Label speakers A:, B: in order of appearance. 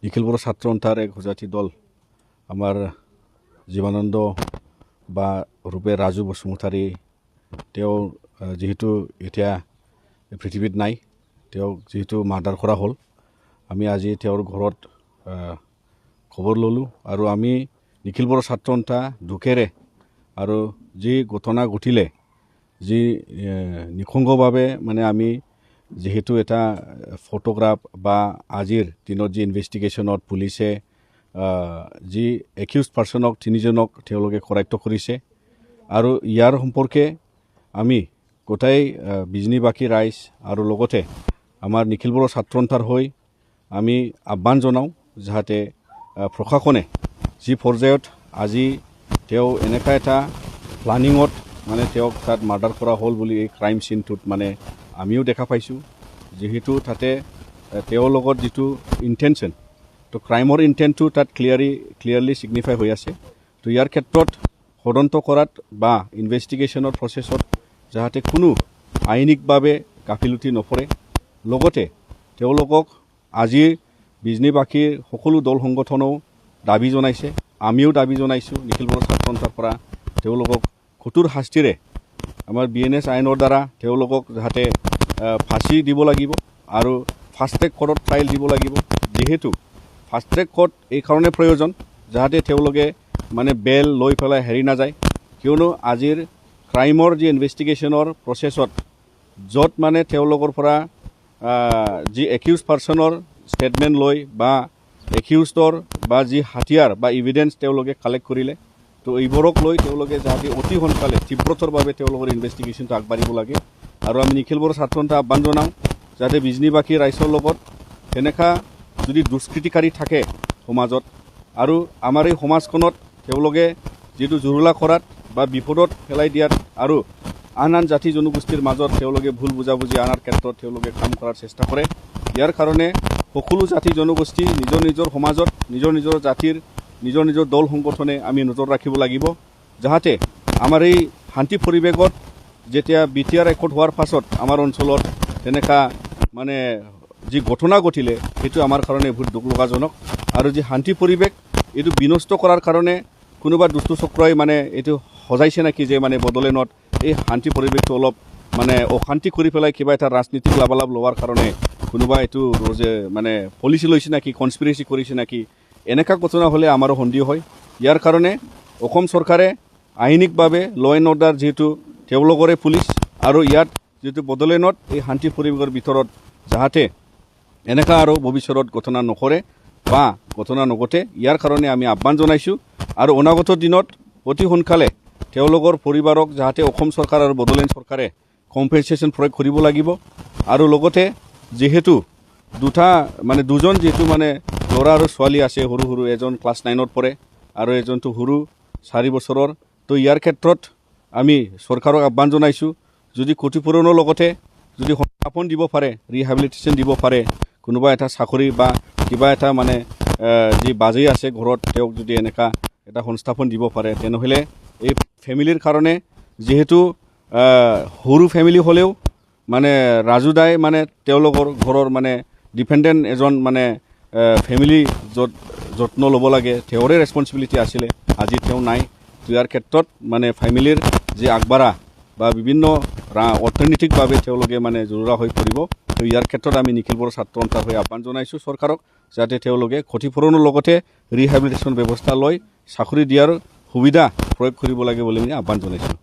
A: নিখিল বড়ো ছাত্ৰ সন্থাৰ এক সজাতি দল আমাৰ জীৱানন্দ বা ৰূপে ৰাজু বসুমতাৰী তেওঁ যেহেতু এতিয়া পৃথিৱীত নাই, তেওঁক যেহেতু মাৰ্ডাৰ কৰা হ'ল, আমি আজি তেওঁৰ ঘৰত খবৰ ল'লোঁ আৰু আমি নিখিল বড়ো ছাত্ৰ সন্থা দুখেৰে আৰু যি ঘটনা ঘটিলে যি নিঃসংগভাৱে মানে আমি যেহেতু এটা ফটোগ্ৰাফ বা আজিৰ দিনত যি ইনভেষ্টিগেশ্যনত পুলিচে যি একিউজ পাৰ্চনক তিনিজনক তেওঁলোকে কৰায়ত্ব কৰিছে আৰু ইয়াৰ সম্পৰ্কে আমি গোটাই বিজনীবাসী ৰাইজ আৰু লগতে আমাৰ নিখিল বড়ো ছাত্ৰ সন্থাৰ হৈ আমি আহ্বান জনাওঁ যাতে প্ৰশাসনে যি পৰ্যায়ত আজি তেওঁ এনেকুৱা এটা প্লানিঙত মানে তেওঁক তাত মাৰ্ডাৰ কৰা হ'ল বুলি এই ক্ৰাইম চিনটোত মানে আমিও দেখা পাইছোঁ, যেহেতু তাতে তেওঁৰ লগত যিটো ইণ্টেনশ্যন, তো ক্ৰাইমৰ ইণ্টেণ্টটো তাত ক্লিয়াৰলি ছিগনিফাই হৈ আছে। তো ইয়াৰ ক্ষেত্ৰত তদন্ত কৰাত বা ইনভেষ্টিগেশ্যনৰ প্ৰচেছত যাতে কোনো আইনিকভাৱে গাফিলতি নপৰে, লগতে তেওঁলোকক আজি বিজনীবাসীৰ সকলো দল সংগঠনেও দাবী জনাইছে, আমিও দাবী জনাইছোঁ নিখিল বড়ো ছাত্ৰ সন্থাৰ পৰা তেওঁলোকক কঠোৰ শাস্তিৰে আমাৰ BNS আইনৰ দ্বাৰা তেওঁলোকক যাতে ফাঁচি দিব লাগিব আৰু ফাষ্ট ট্ৰেক কোৰ্টত ট্ৰায়েল দিব লাগিব। যেহেতু ফাষ্ট ট্ৰেক কোৰ্ট এইকাৰণে প্ৰয়োজন যাতে তেওঁলোকে মানে বেল লৈ পেলাই হেৰি নাযায়, কিয়নো আজিৰ ক্ৰাইমৰ যি ইনভেষ্টিগেশ্যনৰ প্ৰচেছত য'ত মানে তেওঁলোকৰ পৰা যি একিউজ পাৰ্চনৰ ষ্টেটমেণ্ট লৈ বা একিউজৰ বা যি হাতিয়াৰ বা ইভিডেন্স তেওঁলোকে কালেক্ট কৰিলে, তো এইবোৰক লৈ তেওঁলোকে যাতে অতি সোনকালে তীব্ৰতৰভাৱে তেওঁলোকৰ ইনভেষ্টিগেশ্যনটো আগবাঢ়িব লাগে। আৰু আমি নিখিল বড়ো ছাত্ৰ সন্থা আহ্বান জনাওঁ যাতে বিজনীবাসী ৰাইজৰ লগত তেনেকুৱা যদি দুষ্কৃতিকাৰী থাকে সমাজত আৰু আমাৰ এই সমাজখনত তেওঁলোকে যিটো জুৰুলা কৰাত বা বিপদত পেলাই দিয়াত আৰু আন জাতি জনগোষ্ঠীৰ মাজত তেওঁলোকে ভুল বুজাবুজি আনাৰ ক্ষেত্ৰত তেওঁলোকে কাম কৰাৰ চেষ্টা কৰে। ইয়াৰ কাৰণে সকলো জাতি জনগোষ্ঠী নিজৰ নিজৰ সমাজত নিজৰ জাতিৰ নিজৰ দল সংগঠনে আমি নজৰ ৰাখিব লাগিব, যাতে আমাৰ এই শান্তি পৰিৱেশত যেতিয়া BTR ৰেকৰ্ড হোৱাৰ পাছত আমাৰ অঞ্চলত তেনেকুৱা মানে যি ঘটনা ঘটিলে সেইটো আমাৰ কাৰণে বহুত দুখ লগাজনক। আৰু যি শান্তি পৰিৱেশ এইটো বিনষ্ট কৰাৰ কাৰণে কোনোবা দুষ্ট চক্ৰই মানে এইটো সজাইছে নেকি যে মানে বড়োলেণ্ডত এই শান্তি পৰিৱেশটো অলপ মানে অশান্তি কৰি পেলাই কিবা এটা ৰাজনীতিক লাভালাভ লোৱাৰ কাৰণে কোনোবা এইটো মানে পলিচি লৈছে নেকি, কনস্পিৰেচি কৰিছে নেকি, এনেকুৱা ঘটনা হ'লে আমাৰো সন্দেহ হয়। ইয়াৰ কাৰণে অসম চৰকাৰে আইনিকভাৱে ল এণ্ড অৰ্ডাৰ যিহেতু তেওঁলোকৰে পুলিচ আৰু ইয়াত যিটো বড়োলেণ্ডত এই শান্তি পৰিৱেশৰ ভিতৰত যাতে এনেকুৱা আৰু ভৱিষ্যতত ঘটনা নকৰে বা ঘটনা নঘটে, ইয়াৰ কাৰণে আমি আহ্বান জনাইছোঁ। আৰু অনাগত দিনত অতি সোনকালে তেওঁলোকৰ পৰিবাৰক যাতে অসম চৰকাৰ আৰু বড়োলেণ্ড চৰকাৰে কম্পেনচেশ্যন প্ৰয়োগ কৰিব লাগিব। আৰু লগতে যিহেতু দুজন যিহেতু মানে ল'ৰা আৰু ছোৱালী আছে, সৰু এজন ক্লাছ 9ত পঢ়ে আৰু এজনটো সৰু 4 বছৰৰ, তো ইয়াৰ ক্ষেত্ৰত আমি চৰকাৰক আহ্বান জনাইছোঁ যদি ক্ষতিপূৰণৰ লগতে যদি সংস্থাপন দিব পাৰে, ৰিহেবিলিটেশ্যন দিব পাৰে, কোনোবা এটা চাকৰি বা কিবা এটা মানে যি বাজেই আছে ঘৰত তেওঁক যদি এনেকুৱা এটা সংস্থাপন দিব পাৰে, তেনেহ'লে এই ফেমিলিৰ কাৰণে যিহেতু সৰু ফেমিলি হ'লেও মানে ৰাজু দাই মানে তেওঁলোকৰ ঘৰৰ মানে ডিপেণ্ডেণ্ট এজন মানে ফেমিলি যত্ন ল'ব লাগে, তেওঁৰে ৰেছপনচিবিলিটি আছিলে, আজি তেওঁ নাই। তো ইয়াৰ ক্ষেত্ৰত মানে ফেমিলিৰ যি আগবাঢ়া বা বিভিন্ন অৰ্থনৈতিকভাৱে তেওঁলোকে মানে জৰুৰা হৈ পৰিব। তো ইয়াৰ ক্ষেত্ৰত আমি নিখিল বড়ো ছাত্ৰ সন্থাৰ হৈ আহ্বান জনাইছোঁ চৰকাৰক যাতে তেওঁলোকে ক্ষতিপূৰণৰ লগতে ৰিহেবিলিটেশ্যন ব্যৱস্থা লৈ চাকৰি দিয়াৰ সুবিধা প্ৰয়োগ কৰিব লাগে বুলি আমি আহ্বান জনাইছোঁ।